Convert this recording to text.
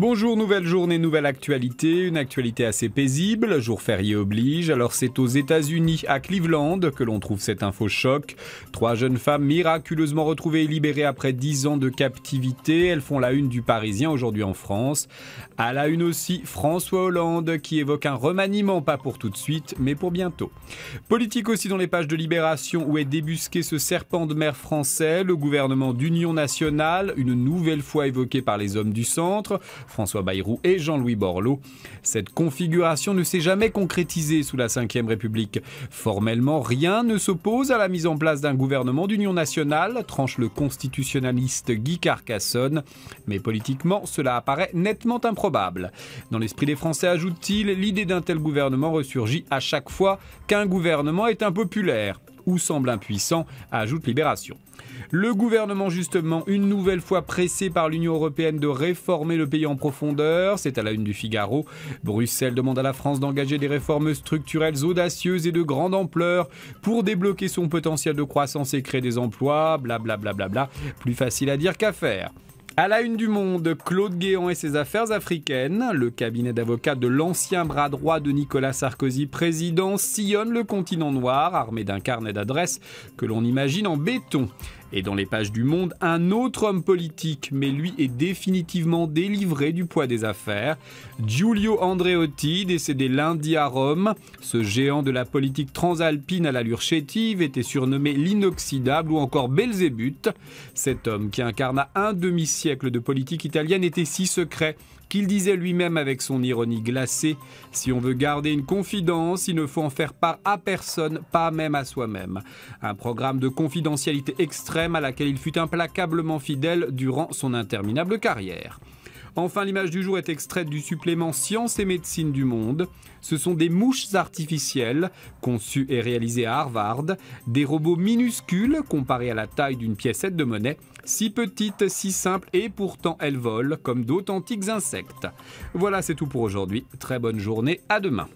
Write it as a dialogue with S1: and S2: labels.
S1: Bonjour, nouvelle journée, nouvelle actualité, une actualité assez paisible, jour férié oblige. Alors c'est aux États-Unis, à Cleveland, que l'on trouve cette info choc. 3 jeunes femmes miraculeusement retrouvées et libérées après 10 ans de captivité. Elles font la une du Parisien aujourd'hui en France. À la une aussi, François Hollande qui évoque un remaniement, pas pour tout de suite, mais pour bientôt. Politique aussi dans les pages de Libération où est débusqué ce serpent de mer français, le gouvernement d'union nationale, une nouvelle fois évoqué par les hommes du centre. François Bayrou et Jean-Louis Borloo. Cette configuration ne s'est jamais concrétisée sous la Ve République. Formellement, rien ne s'oppose à la mise en place d'un gouvernement d'union nationale, tranche le constitutionnaliste Guy Carcassonne. Mais politiquement, cela apparaît nettement improbable. Dans l'esprit des Français, ajoute-t-il, l'idée d'un tel gouvernement ressurgit à chaque fois qu'un gouvernement est impopulaire ou semble impuissant, ajoute Libération. Le gouvernement, justement, une nouvelle fois pressé par l'Union européenne de réformer le pays en profondeur. C'est à la une du Figaro. Bruxelles demande à la France d'engager des réformes structurelles audacieuses et de grande ampleur pour débloquer son potentiel de croissance et créer des emplois. Blablabla. Plus facile à dire qu'à faire. À la une du Monde, Claude Guéant et ses affaires africaines. Le cabinet d'avocats de l'ancien bras droit de Nicolas Sarkozy, président, sillonne le continent noir, armé d'un carnet d'adresses que l'on imagine en béton. Et dans les pages du Monde, un autre homme politique, mais lui est définitivement délivré du poids des affaires. Giulio Andreotti, décédé lundi à Rome. Ce géant de la politique transalpine à l'allure chétive était surnommé l'inoxydable ou encore Belzébuth. Cet homme qui incarna un demi-siècle de politique italienne était si secret qu'il disait lui-même avec son ironie glacée « Si on veut garder une confidence, il ne faut en faire part à personne, pas même à soi-même ». Un programme de confidentialité extrême à laquelle il fut implacablement fidèle durant son interminable carrière. Enfin, l'image du jour est extraite du supplément Sciences et Médecine du Monde. Ce sont des mouches artificielles, conçues et réalisées à Harvard, des robots minuscules comparés à la taille d'une piécette de monnaie, si petites, si simples et pourtant elles volent comme d'authentiques insectes. Voilà, c'est tout pour aujourd'hui. Très bonne journée, à demain.